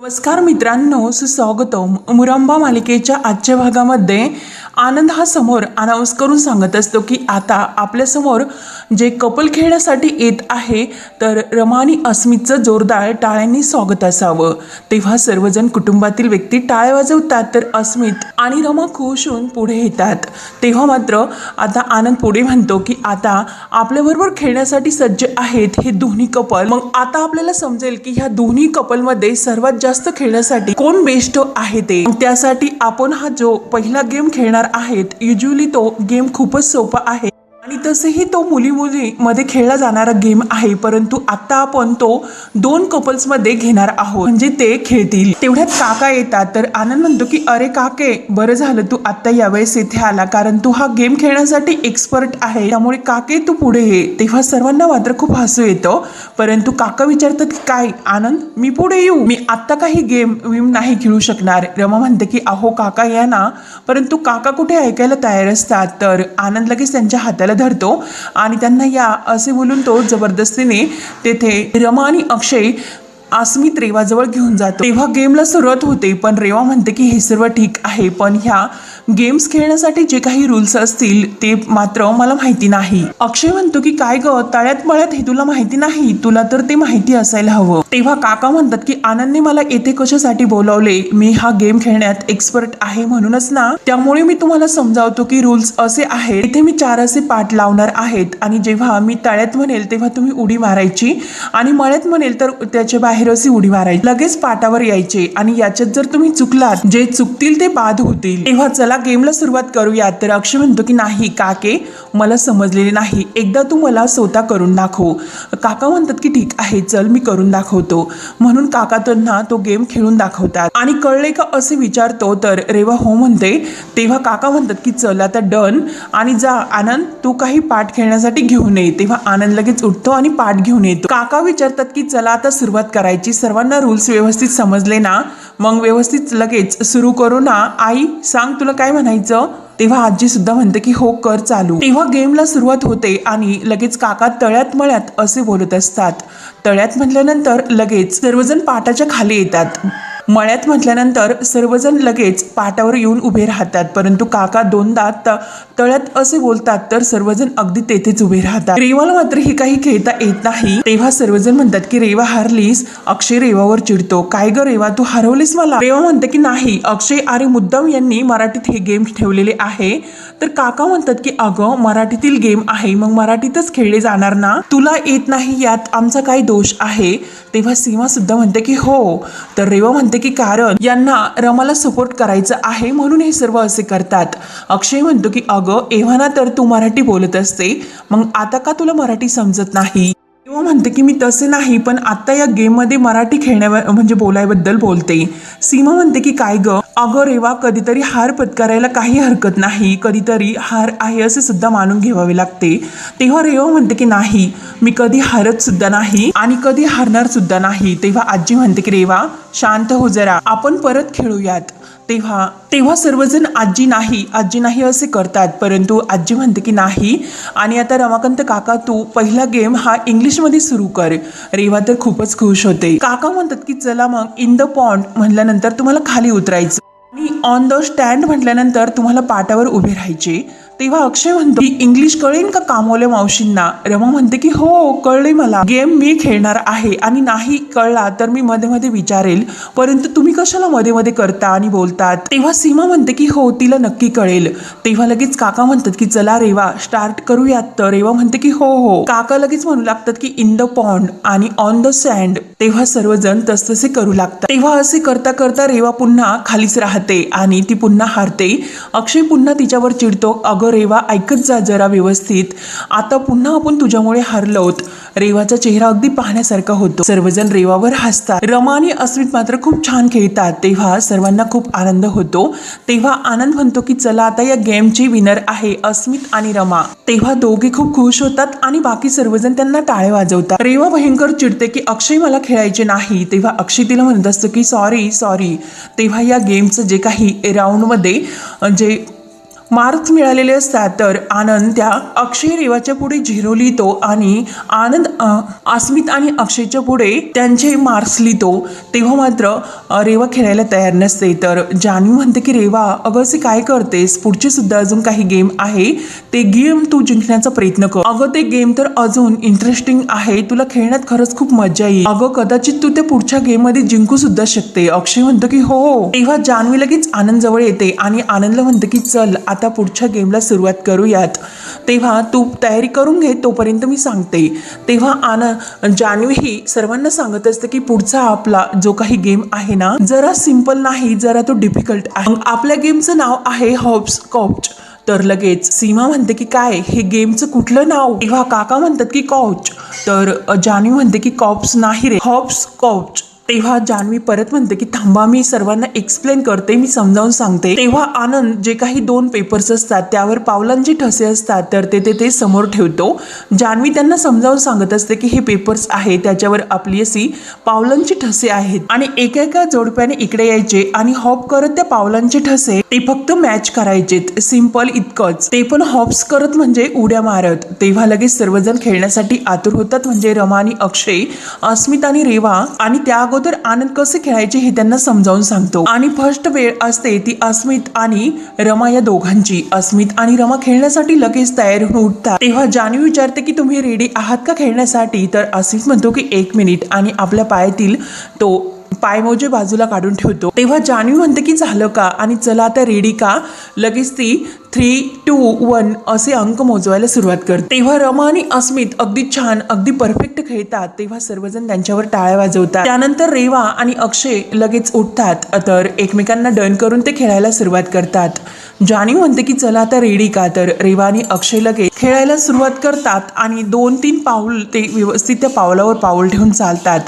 नमस्कार मित्रांनो, सुस्वागतम. मुरंबा मालिकेच्या आजच्या भागामध्ये आनंद हा समोर अनाऊन्स करून सांगत असतो की आता आपल्यासमोर जे कपल खेळण्यासाठी येत आहे, तर रमा आणि अस्मितचं जोरदार टाळ्यांनी स्वागत असावं. तेव्हा सर्वजण कुटुंबातील व्यक्ती टाळ्या वाजवतात, तर अस्मित आणि रमा खुश होऊन पुढे येतात. तेव्हा मात्र आता आनंद पुढे म्हणतो की आता आपल्याबरोबर खेळण्यासाठी सज्ज आहेत हे दोन्ही कपल. मग आता आपल्याला समजेल की ह्या दोन्ही कपलमध्ये सर्वात जास्त खेळण्यासाठी कोण बेस्ट आहे ते. त्यासाठी आपण हा जो पहिला गेम खेळणार आहेत, युजली तो गेम खूपच सोपा आहे आणि तसेही तो मुली मध्ये खेळला जाणारा गेम आहे, परंतु आता आपण तो दोन कपल्स मध्ये घेणार आहोत, म्हणजे ते खेळतील. तेवढ्यात काका येतात, तर आनंद म्हणतो की अरे काके, बरं झालं तू आता यावेळेस इथे आला, कारण तू हा गेम खेळण्यासाठी एक्सपर्ट आहे, त्यामुळे काके तू पुढे ये. तेव्हा सर्वांना मात्र खूप हसू येतं, परंतु काका विचारतात की काय आनंद, मी पुढे येऊ? मी आता काही गेम नाही खेळू शकणार. रमा म्हणते की अहो काका या ना, परंतु काका कुठे ऐकायला तयार असतात. तर आनंद लगेच त्यांच्या हाताला धरतो आणि त्यांना या असे बोलून तो जबरदस्तीने तेथे रमा आणि अक्षय अस्मित रेवाजवळ घेऊन जातो. तेव्हा गेमला सुरुवात होते, पण रेवा म्हणते की हे सर्व ठीक आहे, पण ह्या गेम्स खेळण्यासाठी जे काही रूल्स असतील ते मात्र मला माहिती नाही. अक्षय म्हणतो की काय ग, तळ्यात मळ्यात हे तुला माहिती नाही? तुला तर ते माहिती असायला हवं. तेव्हा काका म्हणतात की आनंदने मला येथे कशासाठी बोलावले? मी हा गेम खेळण्यात एक्सपर्ट आहे म्हणूनच ना, त्यामुळे मी तुम्हाला समजावतो की रूल्स असे आहेत. इथे मी 4 असे पाठ लावणार आहेत आणि जेव्हा मी तळ्यात म्हणेल तेव्हा तुम्ही उडी मारायची आणि मळ्यात म्हणेल तर त्याच्या बाहेर अशी उडी मारायची, लगेच पाटावर यायचे आणि याच्यात जर तुम्ही चुकलात, जे चुकतील ते बाद होतील. तेव्हा चला गेमला सुरुवात करूयात. तर अक्षय म्हणतो की नाही काके, मला समजलेले नाही, एकदा तू मला स्वतः करून दाखव. काका म्हणतात की ठीक आहे, चल मी करून दाखवतो. म्हणून काका त्यांना तो गेम खेळून दाखवतात आणि कळले का असे विचारतो, तर रेवा हो म्हणते. तेव्हा काका म्हणतात की चल आता डन, आणि जा आनंद, तू काही पाठ खेळण्यासाठी घेऊन ये. तेव्हा आनंद लगेच उठतो आणि पाठ घेऊन येतो. काका विचारतात की चला आता सुरुवात करायची, सर्वांना रूल्स व्यवस्थित समजले ना? मग व्यवस्थित लगेच सुरू करू ना? आई सांग, तुला काय म्हणायचं? तेव्हा आजी सुद्धा म्हणते की हो कर चालू. तेव्हा गेमला सुरुवात होते आणि लगेच काका तळ्यात मळ्यात असे बोलत असतात. तळ्यात म्हटल्यानंतर लगेच सर्वजण पाटाच्या खाली येतात. मळ्यात म्हटल्यानंतर सर्वजण लगेच पाटावर येऊन उभे राहतात, परंतु काका दोनदा तळ्यात असे बोलतात, तर सर्वजण अगदी तेथेच उभे राहतात. रेवाला मात्र हे काही खेळता येत नाही. तेव्हा सर्वजण म्हणतात की रेवा हारलीस. अक्षय रेवावर चिडतो, काय ग रेवा, तू हरवलीस मला? रेवा म्हणते की नाही, अक्षय आणि मुद्दाम यांनी मराठीत हे गेम ठेवलेले आहे. तर काका म्हणतात की अगं मराठीतील गेम आहे, मग मराठीतच खेळले जाणार ना, तुला येत नाही यात आमचा काय दोष आहे? तेव्हा सीमा सुद्धा म्हणते की हो. तर रेवा म्हणते की कारण यांना रमाला सपोर्ट करायचं आहे म्हणून हे सर्व असे करतात. अक्षय म्हणतो की अगं एव्हाना तर तू मराठी बोलत असते, मग आता का तुला मराठी समजत नाही? रेवा म्हणते की मी तसे नाही, पण आता या गेम मध्ये मराठी खेळण्यावर म्हणजे बोलायबद्दल बोलते. सीमा म्हणते की काय ग, अगं रेवा, कधीतरी हार पत्करायला काही हरकत नाही, कधीतरी हार आहे असे सुद्धा मानून घ्यावे लागते. तेव्हा रेवा म्हणते की नाही, मी कधी हारत सुद्धा नाही आणि कधी हारणार सुद्धा नाही. तेव्हा आजी म्हणते की रेवा शांत हो जरा, आपण परत खेळूयात. तेव्हा सर्वजण आजी नाही असे करतात, परंतु आजी म्हणते की नाही, आणि आता रमाकांत काका तू पहिला गेम हा इंग्लिशमध्ये सुरू कर. रेवा तर खूपच खुश होते. काका म्हणतात की चला मग इन द पॉन्ड म्हटल्यानंतर तुम्हाला खाली उतरायचं आणि ऑन द स्टँड म्हटल्यानंतर तुम्हाला पाटावर उभे राहायचे. तेव्हा अक्षय म्हणतो की इंग्लिश कळेल का कामोल्या मावशींना? रमा म्हणते की हो कळले मला, गेम मी खेळणार आहे आणि नाही कळला तर मी मध्ये मध्ये विचारेल, परंतु तुम्ही कशाला मध्ये मध्ये करता आणि बोलतात? तेव्हा सीमा म्हणते की हो तिला नक्की कळेल. तेव्हा लगेच काका म्हणतात की चला रेवा स्टार्ट करूयात. तर रेवा म्हणते की हो हो. काका लगेच म्हणू लागतात की इन द पॉन्ड आणि ऑन द सँड. तेव्हा सर्वजण तसतसे करू लागतात. तेव्हा असे करता करता रेवा पुन्हा खालीच राहते आणि ती पुन्हा हारते. अक्षय पुन्हा तिच्यावर चिडतो, अगं रेवा ऐकत जा जरा व्यवस्थित, आता पुन्हा आपण तुझ्यामुळे हारलोत. रेवाचा चेहरा अगदी पाहण्यासारखा होतो. सर्वजण रेवावर हसतात. रमा आणि अस्मित मात्र खूप छान खेळतात. तेव्हा सर्वांना खूप आनंद होतो. तेव्हा आनंद म्हणतो की चला आता या गेमची विनर आहे अस्मित आणि रमा. तेव्हा दोघे खूप खुश होतात आणि बाकी सर्वजण त्यांना टाळे वाजवतात. रेवा भयंकर चिडते की अक्षय मला खेळायचे नाही. तेव्हा अक्षय तिला म्हणत असतो की सॉरी. तेव्हा या गेमचं जे काही राऊंडमध्ये जे मार्क्स मिळालेले असतात तर आनंद त्या अक्षय रेवाच्या पुढे 0 लिहितो आणि आनंद अस्मित आणि अक्षयच्या पुढे त्यांचे मार्क्स लिहितो. तेव्हा मात्र रेवा खेळायला तयार नसते. तर जान्हवी म्हणते की रेवा अगं असे काय करतेस, पुढचे सुद्धा अजून काही गेम आहे, ते गेम तू जिंकण्याचा प्रयत्न कर. अगं ते गेम तर अजून इंटरेस्टिंग आहे, तुला खेळण्यात खरंच खूप मजा येईल. अगं कदाचित तू त्या पुढच्या गेम मध्ये जिंकू सुद्धा शकते. अक्षय म्हणतो की हो. तेव्हा जान्हवी लगेच आनंद जवळ येते आणि आनंदला म्हणते की चल आता पुढच्या गेमला सुरुवात करूयात, तेव्हा तू तयारी करून घे, तोपर्यंत मी सांगते. तेव्हा जान्हवी ही सर्वांना सांगत असते की पुढचा आपला जो काही गेम आहे ना जरा सिंपल नाही, जरा तो डिफिकल्ट आहे. आपल्या गेमचं नाव आहे हॉप्स कॉच. तर लगेच सीमा म्हणते की काय हे गेमचं कुठलं नाव. तेव्हा काका म्हणतात की कॉच. तर जान्हवी म्हणते की कॉप्स नाही रे, हॉप्स कॉच. तेव्हा जान्हवी परत म्हणते की थांबा मी सर्वांना एक्सप्लेन करते, मी समजावून सांगते. तेव्हा आनंद जे काही 2 पेपर्स असतात त्यावर पावलांचे ठसे असतात तर ते समोर ठेवतो. जान्हवी त्यांना समजावून सांगत असते की हे पेपर्स आहे, त्याच्यावर आपली अशी पावलांची ठसे आहेत आणि एका जोडप्याने इकडे यायचे आणि हॉप करत त्या पावलांचे ठसे ते फक्त मॅच करायचेत. सिंपल इतकंच. ते पण हॉप्स करत म्हणजे उड्या मारत. तेव्हा लगेच सर्वजण खेळण्यासाठी आतुर होतात, म्हणजे रमा आणि अक्षय, अस्मित आणि रेवा. आणि त्या अगोदर आनंद कसे खेळायचे हे त्यांना समजावून सांगतो. आणि फर्स्ट वेळ असते ती अस्मित आणि रमा या दोघांची. अस्मित आणि रमा खेळण्यासाठी लगेच तयार होऊन उठतात. तेव्हा जान्हवी विचारते की तुम्ही रेडी आहात का खेळण्यासाठी. तर अस्मित म्हणतो की 1 मिनिट आणि आपल्या पायातील तो पायमोजे बाजूला काढून ठेवतो. तेव्हा जान्हवी म्हणते की झालं का आणि चला आता रेडी का. लगेच ती 3, 2, 1 असे अंक मोजवायला सुरुवात करते. तेव्हा रमा आणि अस्मित अगदी छान अगदी परफेक्ट खेळतात. तेव्हा सर्वजण त्यांच्यावर टाळ्या वाजवतात. त्यानंतर रेवा आणि अक्षय लगेच उठतात तर एकमेकांना डन करून ते खेळायला सुरुवात करतात. जान्हवी म्हणते की चला आता रेडी का. तर रेवा आणि अक्षय लगेच खेळायला सुरुवात करतात आणि 2-3 पाऊल ते व्यवस्थित त्या पावलावर पाऊल ठेवून चालतात.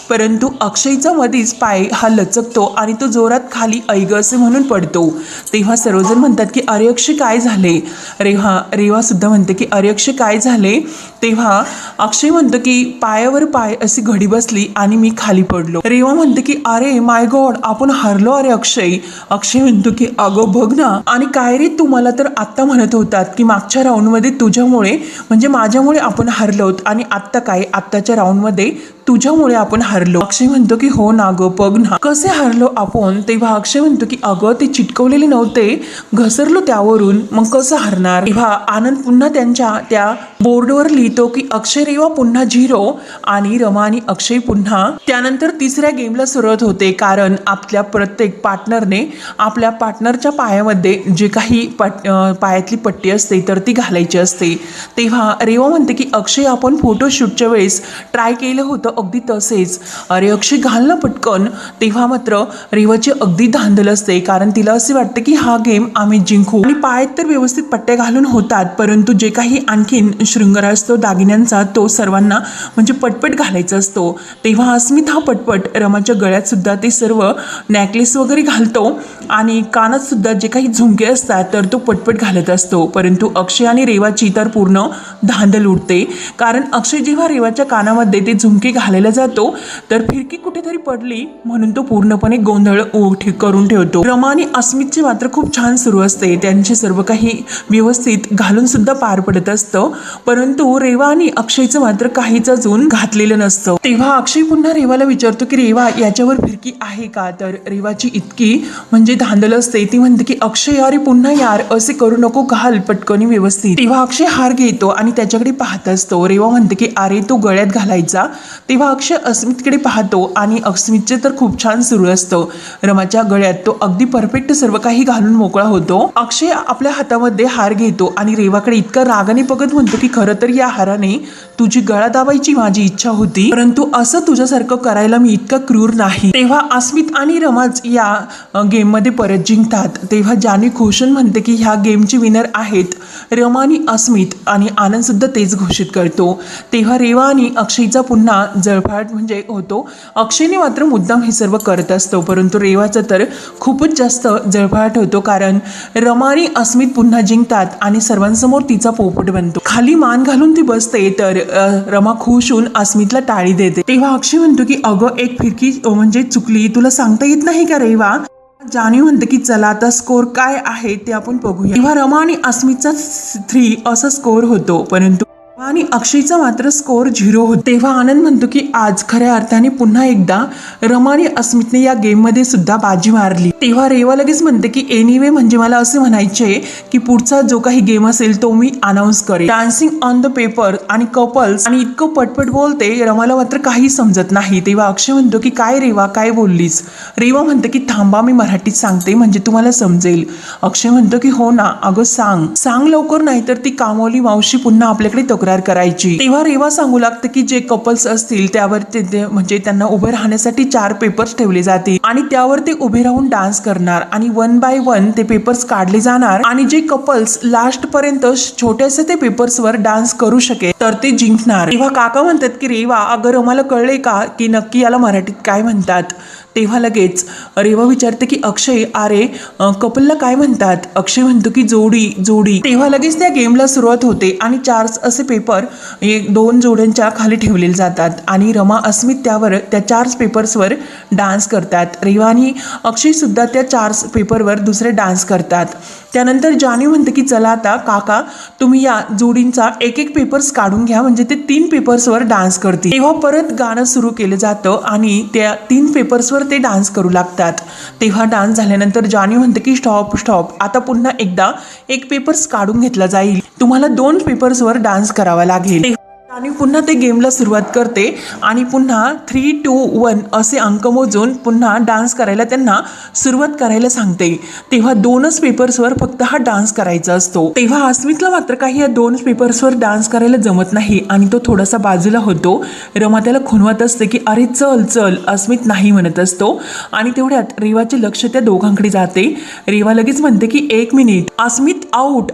परंतु अक्षयचा मधीच पाय हा लचकतो आणि तो जोरात खाली ऐग असे म्हणून पडतो. तेव्हा सर्वजण म्हणतात की अरे अक्षय काय झाले. रेवा सुद्धा म्हणते की अरे अक्षय काय झाले. तेव्हा अक्षय म्हणतो की पायावर पाय अशी घडी बसली आणि मी खाली पडलो. रेवा म्हणते की अरे माय गॉड आपण हारलो अरे अक्षय. अक्षय म्हणतो की अगं बघ ना. आणि काय रे तू मला तर आत्ता म्हणत होतात की मागच्या राऊंडमध्ये तुझ्यामुळे म्हणजे माझ्यामुळे आपण हारलोत आणि आत्ता काय आत्ताच्या राऊंडमध्ये तुझ्यामुळे आपण हारलो. अक्षय म्हणतो की हो ना गं बघ ना कसे हारलो आपण. तेव्हा अक्षय म्हणतो की अगं ते चिटकवलेले नव्हते, घसरलो त्यावरून, मग कसं हारणार. तेव्हा आनंद पुन्हा त्यांच्या त्या बोर्डवर लिहितो की अक्षय रेवा पुन्हा 0 आणि रमा आणि अक्षय पुन्हा. त्यानंतर तिसऱ्या गेमला सुरुवात होते कारण आपल्या प्रत्येक पार्टनरने आपल्या पार्टनरच्या पायामध्ये जे काही पायातली पट्टी असते तर ती घालायची असते. तेव्हा रेवा म्हणते की अक्षय आपण फोटोशूटच्या वेळेस ट्राय केलं होतं अगदी तसेच. अरे अक्षय घाल ना पटकन. तेव्हा मात्र रेवाची अगदी धांदल असते कारण तिला असे वाटते की हा गेम आम्ही जिंकू. आणि पायात तर व्यवस्थित पट्ट्या घालून होतात परंतु जे काही आणखीन शृंगार असतो दागिन्यांचा तो सर्वांना म्हणजे पटपट घालायचा असतो. तेव्हा अस्मित हा पटपट रमाच्या गळ्यात सुद्धा ते सर्व नेकलेस वगैरे घालतो आणि कानात सुद्धा जे काही झुमके असतात तर तो पटपट घालत असतो. परंतु अक्षय आणि रेवाची तर पूर्ण धांदल उडते कारण अक्षय जेव्हा रेवाच्या कानामध्ये ते झुमके घालायला जातो तर फिरकी कुठेतरी पडली म्हणून तो पूर्णपणे गोंधळ करून ठेवतो. रमा आणि अस्मितची मात्र खूप छान सुरू असते, त्यांचे सर्व काही व्यवस्थित घालून सुद्धा पार पडत असतं. परंतु रेवा आणि अक्षयचं मात्र काहीच अजून घातलेलं नसतं. तेव्हा अक्षय पुन्हा रेवाला विचारतो की रेवा याच्यावर फिरकी आहे का. तर रेवाची इतकी म्हणजे धांदल असते ती म्हणते की अक्षय अरे पुन्हा यार असे करू नको, घाल पटकनी व्यवस्थित. तेव्हा अक्षय हार घेतो आणि त्याच्याकडे पाहत असतो. रेवा म्हणते की अरे तो गळ्यात घालायचा. तेव्हा अक्षय अस्मितकडे पाहतो आणि अस्मितचे तर खूप छान सुरू असतं. रमाच्या गळ्यात तो अगदी परफेक्ट सर्व काही घालून मोकळा होतो. अक्षय आपल्या हातामध्ये हार घेतो आणि रेवाकडे इतका रागाने बघत म्हणतो की खरं तर या हाराने तुझी गळा दाबायची माझी इच्छा होती परंतु असं तुझ्यासारखं करायला मी इतका क्रूर नाही. तेव्हा अस्मित आणि रमाज या गेम मध्ये परत जिंकतात. तेव्हा जान्हवी खुश म्हणते की ह्या गेमचे विनर आहेत रमा आणि अस्मित आणि आनंद सुद्धा तेच घोषित करतो. तेव्हा रेवा आणि अक्षयचा पुन्हा जळफाट म्हणजे होतो. अक्षयने मात्र मुद्दाम हे सर्व करत असतो परंतु रेवाचा तर खूपच जास्त जळफाट होतो कारण रमा आणि अस्मित पुन्हा जिंकतात आणि सर्वांसमोर तिचा पोपट बनतो. खाली मान घालून ती बसते तर रमा खुश होऊन अस्मितला टाळी देते. तेव्हा अक्षय म्हणतो की अगं एक फिरकी म्हणजे चुकली, तुला सांगता येत नाही का रेवा. जान्हवी म्हणते की चला आता स्कोर काय आहे ते आपण बघूया. तेव्हा रमा आणि अस्मितचा 3 असा स्कोर होतो, परंतु आणि अक्षयचा मात्र स्कोर 0 होतो. तेव्हा आनंद म्हणतो की आज खऱ्या अर्थाने पुन्हा एकदा रमा आणि अस्मितने या गेम मध्ये सुद्धा बाजी मारली. तेव्हा रेवा लगेच म्हणते की एनिवे म्हणजे मला असे म्हणायचे की पुढचा जो काही गेम असेल तो मी अनाऊन्स करेन. डान्सिंग ऑन द पेपर आणि कपल्स आणि इतकं पटपट बोलते, रमाला मात्र काही समजत नाही. तेव्हा अक्षय म्हणतो की काय रेवा काय बोललीस. रेवा म्हणते की थांबा मी मराठीत सांगते म्हणजे तुम्हाला समजेल. अक्षय म्हणतो की हो ना अगं सांग लवकर, नाही तर ती कामवाली मावशी पुन्हा आपल्याकडे तक्रार करायची. तेव्हा रेवा सांगू लागते की जे कपल्स असतील त्यावर म्हणजे त्यांना उभे राहण्यासाठी 4 पेपर्स ठेवले जातील आणि त्यावर ते उभे राहून डान्स करणार आणि 1 बाय 1 ते पेपर्स काढले जाणार आणि जे कपल्स लास्ट पर्यंत छोट्याशा ते पेपर्सवर डान्स करू शकेल तर ते जिंकणार. तेव्हा काका म्हणतात की रेवा अगर आम्हाला कळले का की नक्की याला मराठीत काय म्हणतात. तेव्हा लगेच रेवा विचारते की अक्षय अरे कपलला काय म्हणतात. अक्षय म्हणतो की जोडी. तेव्हा लगेच त्या गेमला सुरुवात होते आणि 4 असे पेपर 2 जोड्यांच्या खाली ठेवलेले जातात आणि रमा अस्मित त्यावर त्या 4 पेपर्सवर डान्स करतात. रेवा आणि अक्षय सुद्धा त्या 4 पेपरवर दुसरे डान्स करतात. त्यानंतर जान्हवी म्हणते की चला आता काका तुम्ही या जोडींचा एक पेपर्स काढून घ्या म्हणजे ते 3 पेपर्सवर डान्स करतील. तेव्हा परत गाणं सुरू केलं जातं आणि त्या 3 पेपर्सवर ते डान्स करू लागतात. तेव्हा डान्स झाल्यानंतर जान्हवी म्हणते की स्टॉप आता पुन्हा एकदा एक पेपर्स काढून घेतला जाईल, तुम्हाला 2 पेपर्सवर डान्स करावा लागेल. आणि पुन्हा ते गेमला सुरुवात करते आणि पुन्हा 3, 2, 1 असे अंक मोजून पुन्हा डान्स करायला त्यांना सुरुवात करायला सांगते. तेव्हा 2च पेपर्सवर फक्त हा डान्स करायचा असतो. तेव्हा अस्मितला मात्र काही या 2 पेपर्सवर डान्स करायला जमत नाही आणि तो थोडासा बाजूला होतो. रमा त्याला खुणवत असते की अरे चल. अस्मित नाही म्हणत असतो आणि तेवढ्यात रेवाचे लक्ष त्या दोघांकडे जाते. रेवा लगेच म्हणते की 1 मिनिट अस्मित आउट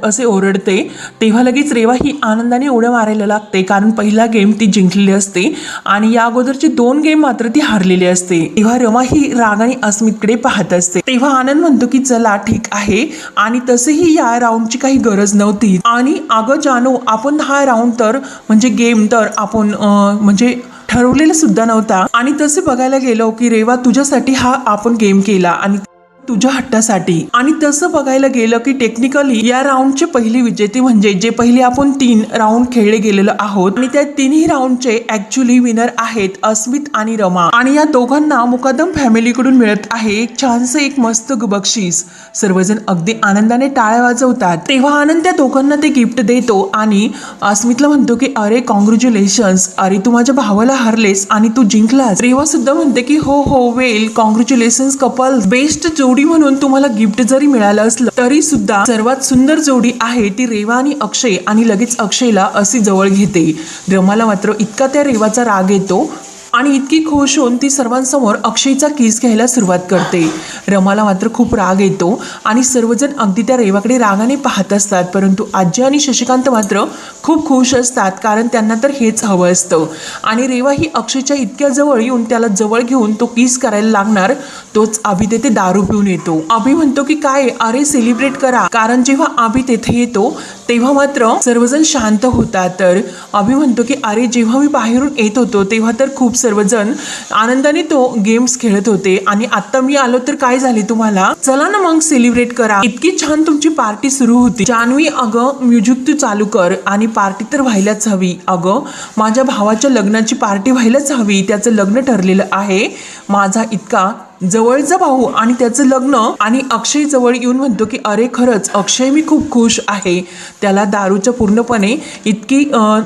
असे ओरडते. तेव्हा लगेच रेवा ही आनंदाने उड्या मारायला लागते कारण पहिला गेम ती जिंकलेली असते आणि या अगोदरचे 2 गेम मात्र ती हारलेली असते. तेव्हा रमा ही रागाने अस्मितकडे पाहत असते. तेव्हा आनंद म्हणतो की चला ठीक आहे आणि तसेही या राऊंडची काही गरज नव्हती आणि अगं जानू आपण हा राऊंड तर म्हणजे गेम तर आपण म्हणजे ठरवलेला सुद्धा नव्हता आणि तसे बघायला गेलो की रेवा तुझ्यासाठी हा आपण गेम केला आणि तुझ्या हट्टासाठी आणि तसं बघायला गेलं की टेक्निकली या राऊंडचे पहिली विजेते म्हणजे जे पहिले आपण 3 राऊंड खेळले गेलेलो आहोत आणि त्या 3ही राऊंडचे ऍक्च्युअली विनर आहेत अस्मित आणि रमा आणि या दोघांना मुकदम फॅमिलीकडून मिळत आहे एक छानसं एक मस्त बक्षीस. सर्वजण अगदी आनंदाने टाळ्या वाजवतात. तेव्हा आनंद त्या दोघांना ते गिफ्ट देतो आणि अस्मितला म्हणतो की अरे कॉंग्रॅच्युलेशन्स, अरे तू माझ्या भावाला हारलेस आणि तू जिंकलास. रेवा सुद्धा म्हणते की हो वेल कॉंग्रॅच्युलेशन्स कपल, बेस्ट जोडी म्हणून तुम्हाला गिफ्ट जरी मिळालं असलं तरी सुद्धा सर्वात सुंदर जोडी आहे ती रेवा आणि अक्षय आणि लगेच अक्षयला अशी जवळ घेते. रमाला मात्र इतका त्या रेवाचा राग येतो आणि इतकी खुश होऊन ती सर्वांसमोर अक्षयचा किस घ्यायला सुरुवात करते. रमाला मात्र खूप राग येतो आणि सर्वजण अगदी त्या रेवाकडे रागाने पाहत असतात, परंतु आजी आणि शशिकांत मात्र खूप खुश असतात कारण त्यांना तर हेच हवं असतं आणि रेवा ही अक्षयच्या इतक्या जवळ येऊन त्याला जवळ घेऊन तो किस करायला लागणार तोच अभि तेथे दारू पिऊन येतो. अभि म्हणतो की काय अरे सेलिब्रेट करा, कारण जेव्हा अभि तेथे येतो तेव्हा मात्र सर्वजण शांत होतात. तर अभि म्हणतो की अरे जेव्हा मी बाहेरून येत होतो तेव्हा तर खूप सर्वजण आनंदाने तो गेम्स खेळत होते आणि आता मी आलो तर काय झाले तुम्हाला, चला ना मग सेलिब्रेट करा, इतकी छान तुमची पार्टी सुरू होती. जान्हवी अगं म्युझिक तू चालू कर आणि पार्टी तर व्हायलाच हवी. अगं माझ्या भावाच्या लग्नाची पार्टी व्हायलाच हवी, त्याचं लग्न ठरलेलं आहे, माझा इतका जवळचा भाऊ आणि त्याचं लग्न. आणि अक्षय जवळ येऊन म्हणतो की अरे खरंच अक्षय मी खूप खुश आहे, त्याला दारूच्या पूर्णपणे इतकी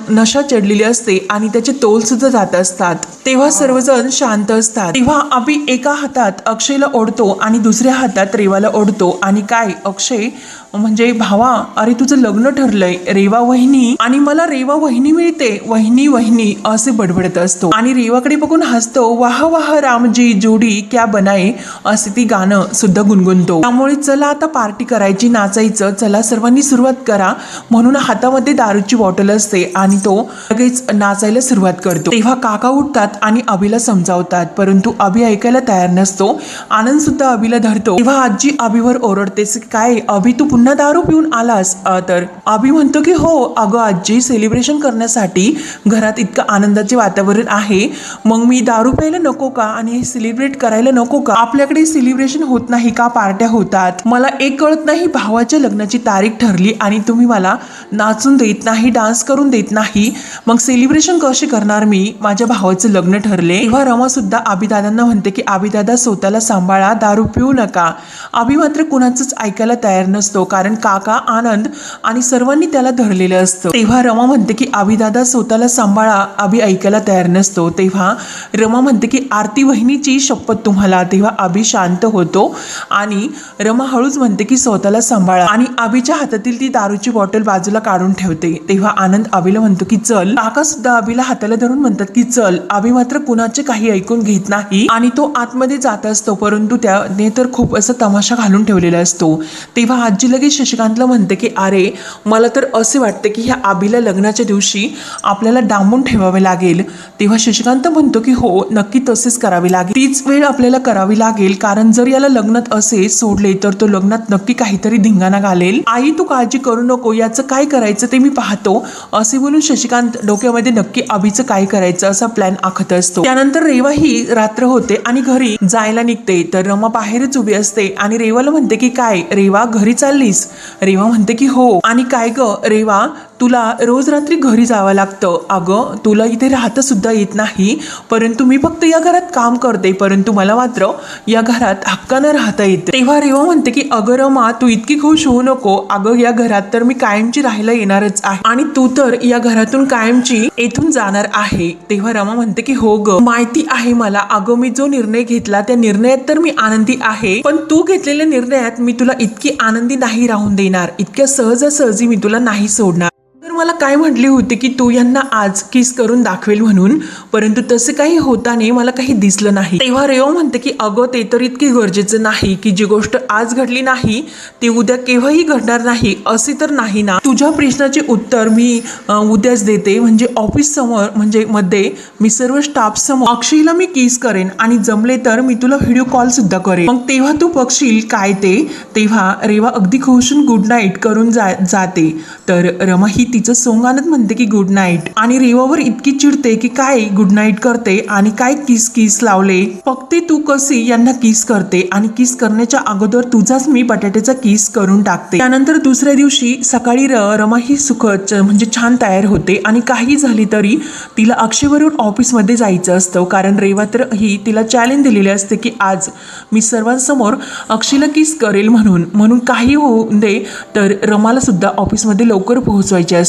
नशा चढलेली असते आणि त्याचे तोल सुद्धा जात असतात. तेव्हा सर्वजण शांत असतात. तेव्हा अभि एका हातात अक्षयला ओढतो आणि दुसऱ्या हातात रेवाला ओढतो आणि काय अक्षय म्हणजे भावा अरे तुझं लग्न ठरलंय, रेवा वहिनी आणि मला रेवा वहिनी मिळते, वहिनी असे बडबडत असतो आणि रेवाकडे बघून हसतो. वाह वाह रामजी जोडी क्या बनाए असे ती गाणं सुद्धा गुणगुणतो. त्यामुळे चला आता पार्टी करायची, नाचायचं, चला सर्वांनी सुरुवात करा म्हणून हातामध्ये दारूची बॉटल असते आणि तो लगेच नाचायला सुरुवात करतो. तेव्हा काका उठतात आणि अभिला समजावतात, परंतु अभि ऐकायला तयार नसतो. आनंद सुद्धा अभिला धरतो. तेव्हा आजी अभिवर ओरडते काय अभि तू पुन्हा दारू पिऊन आलास तर अभि म्हणतो की हो अगं आजी, सेलिब्रेशन करण्यासाठी घरात इतकं आनंदाचे वातावरण आहे, मग मी दारू प्यायला नको का आणि सेलिब्रेट करायला नको का? आपल्याकडे सेलिब्रेशन होत नाही का? पार्ट्या होतात. मला एक कळत नाही, भावाच्या लग्नाची तारीख ठरली आणि तुम्ही मला नाचून देत नाही, डान्स करून देत नाही, मग सेलिब्रेशन कसे करणार मी? माझ्या भावाचं लग्न ठरले. तेव्हा रमा सुद्धा अभिदादांना म्हणते की अभिदादा स्वतःला सांभाळा, दारू पिऊ नका. अभि मात्र कुणाचंच ऐकायला तयार नसतो, कारण काका, आनंद आणि सर्वांनी त्याला धरलेलं असतं. तेव्हा रमा म्हणते की अभिदादा स्वतःला सांभाळा. अभि ऐकायला तयार नसतो. तेव्हा रमा म्हणते की आरती वहिनीची शपथ तुम्हाला. तेव्हा अभि शांत होतो आणि रमा हळूच म्हणते की स्वतःला सांभाळा आणि अभिच्या हातातील ती दारूची बॉटल बाजूला काढून ठेवते. तेव्हा आनंद अभिला म्हणतो की चल. काका सुद्धा अभिला हाताला धरून म्हणतात की चल. अभि मात्र कुणाचे काही ऐकून घेत नाही आणि तो आतमध्ये जात असतो, परंतु त्याने तर खूप असं तमाशा घालून ठेवलेला असतो. तेव्हा आजी लगेच शशिकांतला म्हणते की अरे मला तर असे वाटते की ह्या अभिला लग्नाच्या दिवशी आपल्याला डांबून ठेवावे लागेल. तेव्हा शशिकांत म्हणतो की हो नक्की तसेच करावे लागेल, तीच वेळ आपल्याला करावी लागेल, कारण जर याला लग्नात असे सोडले तर तो लग्नात नक्की काहीतरी धिंगाणा घालेल. आई तू काळजी करू नको, याचं काय करायचं ते मी पाहतो, असे बोलून शशिकांत डोक्यामध्ये नक्की अभिचं काय करायचं असा प्लॅन आखत असतो. त्यानंतर रेवा ही रात्र होते आणि घरी जायला निघते, तर रमा बाहेरच उभी असते आणि रेवाला म्हणते की काय रेवा घरी चाललीस? रेवा म्हणते की हो. आणि काय ग रेवा, तुला रोज रात्री घरी जावं लागतं. अगं तुला इथे राहता सुद्धा येत नाही, परंतु मी फक्त या घरात काम करते, परंतु मला मात्र या घरात हक्कानं राहता येते. तेव्हा रेवा म्हणते की अगं रमा तू इतकी खुश होऊ नको, अगं या घरात तर मी कायमची राहायला येणारच आहे आणि तू तर या घरातून कायमची येथून जाणार आहे. तेव्हा रमा म्हणते की हो ग माहिती आहे मला, अगं मी जो निर्णय घेतला त्या निर्णयात तर मी आनंदी आहे, पण तू घेतलेल्या निर्णयात मी तुला इतकी आनंदी नाही राहून देणार, इतक्या सहजासहजी मी तुला नाही सोडणार. तर मला काय म्हटली होती की तू यांना आज किस करून दाखवेल म्हणून, परंतु तसे काही होताना मला काही दिसलं नाही. तेव्हा रेवा म्हणते की अगं ते तर इतकी गरजेचं नाही की जी गोष्ट आज घडली नाही ती उद्या केव्हाही घडणार नाही, असे तर नाही ना. तुझ्या प्रश्नाचे उत्तर मी उद्याच देते, म्हणजे ऑफिस समोर म्हणजे मध्ये मी सर्व स्टाफ समोर अक्षयला मी किस करेन आणि जमले तर मी तुला व्हिडिओ कॉल सुद्धा करेन, मग तेव्हा तू बघशील काय ते. तेव्हा रेवा अगदी खुश होऊन गुड नाईट करून जाते. तर रमा ही तिचं सोंग आणत म्हणते की गुड नाईट आणि रेवावर इतकी चिडते की काय गुड नाईट करते आणि काय किस किस लावले, फक्त तू कशी यांना किस करते आणि किस करण्याच्या अगोदर तुझाच मी बटाट्याचा किस करून टाकते. त्यानंतर दुसऱ्या दिवशी सकाळी रमा ही सुखद म्हणजे छान तयार होते आणि काही झाली तरी तिला अक्षयवरून ऑफिसमध्ये जायचं असतं, कारण रेवा तर ही तिला चॅलेंज दिलेले असते की आज मी सर्वांसमोर अक्षयला किस करेल म्हणून काही होऊ दे, तर रमाला सुद्धा ऑफिसमध्ये लवकर पोहोचवायचे असते.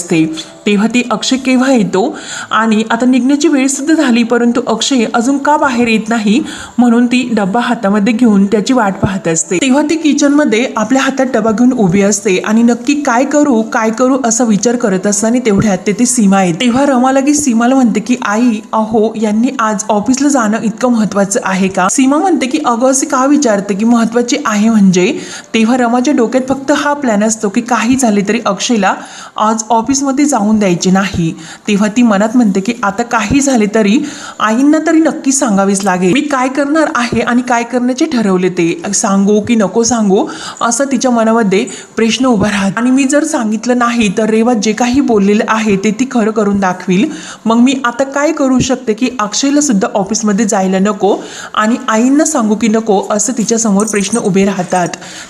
तेव्हा ती अक्षय केव्हा येतो आणि आता निघण्याची वेळ सुद्धा झाली, परंतु अक्षय अजून का बाहेर येत नाही म्हणून ती डब्बा हातामध्ये घेऊन त्याची वाट पाहत असते. तेव्हा ती किचनमध्ये आपल्या हातात डबा घेऊन उभी असते आणि नक्की काय करू असा विचार करत असताना तेवढ्यात तेथे सीमा येते. तेव्हा रमा लगेच सीमाला म्हणते की आई अहो यांनी आज ऑफिसला जाणं इतकं महत्वाचं आहे का? सीमा म्हणते की अगं असे का विचारते की महत्वाचे आहे म्हणजे? तेव्हा रमाच्या डोक्यात फक्त हा प्लॅन असतो की काही झाले तरी अक्षयला आज ऑफिसमध्ये जाऊन द्यायचे नाही. तेव्हा ती मनात म्हणते की आता काही झाले तरी आईंना तरी नक्की सांगावेच लागेल, मी काय करणार आहे आणि काय करण्याचे ठरवले ते सांगू की नको सांगू असं तिच्या मनामध्ये प्रश्न उभा राहत. आणि मी जर सांगितलं नाही तर रेवा जे काही बोललेलं आहे ते ती खरं करून दाखवील, मग मी आता काय करू शकते की अक्षयला सुद्धा ऑफिसमध्ये जायला नको आणि आईंना सांगू की नको असं तिच्या समोर प्रश्न उभे राहतात.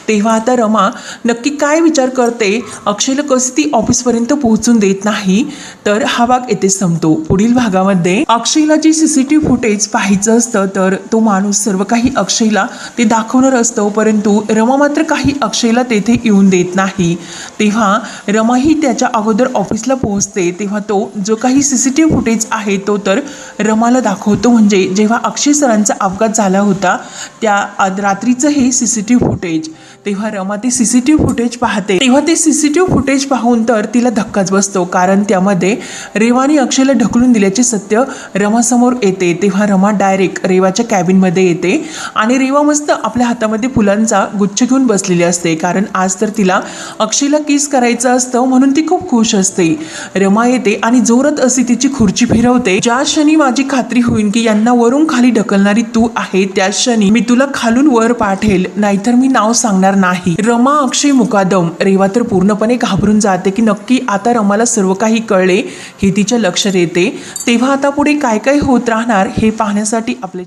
तेव्हा आता रमा नक्की काय विचार करते, अक्षयला कशी ती ऑफिसपर्यंत पोहोचून देत नाही. तर हा भाग येथे संपतो. पुढील भागामध्ये अक्षयला जी सीसीटीव्ही फुटेज पाहायचं असतं तर तो माणूस सर्व काही अक्षयला ते दाखवणार असतो, परंतु रमा मात्र काही अक्षयला तेथे येऊन देत नाही. तेव्हा रमा ही त्याच्या अगोदर ऑफिसला पोहोचते. तेव्हा तो जो काही सीसीटीव्ही फुटेज आहे तो तर रमाला दाखवतो, म्हणजे जेव्हा अक्षय सरांचा अपघात झाला होता त्या रात्रीचं हे सीसीटीव्ही फुटेज. तेव्हा रमा ते सीसीटीव्ही फुटेज पाहते. तेव्हा ते सीसीटीव्ही फुटेज पाहून तर तिला धक्काच बसतो, कारण त्यामध्ये रेवाने अक्षयला ढकलून दिल्याचे सत्य रमासमोर येते. तेव्हा रमा डायरेक्ट रेवाच्या कॅबिनमध्ये येते आणि रेवा मस्त आपल्या हातामध्ये फुलांचा गुच्छ घेऊन बसलेली असते, कारण आज तर तिला अक्षयला किस करायचं असतं म्हणून ती खूप खुश असते. रमा येते आणि जोरात अशी तिची खुर्ची फिरवते. ज्या क्षणी माझी खात्री होईल की यांना वरून खाली ढकलणारी तू आहे त्याच क्षणी मी तुला खालून वर पाठेल, नाहीतर मी नाव सांगणार जाणार नाही. रमा अक्षय मुकादम. रेवा तर पूर्णपणे घाबरून जाते की नक्की आता रमाला सर्व काही कळले हे तिच्या लक्षात येते. तेव्हा आता पुढे काय काय होत राहणार हे पाहण्यासाठी आपले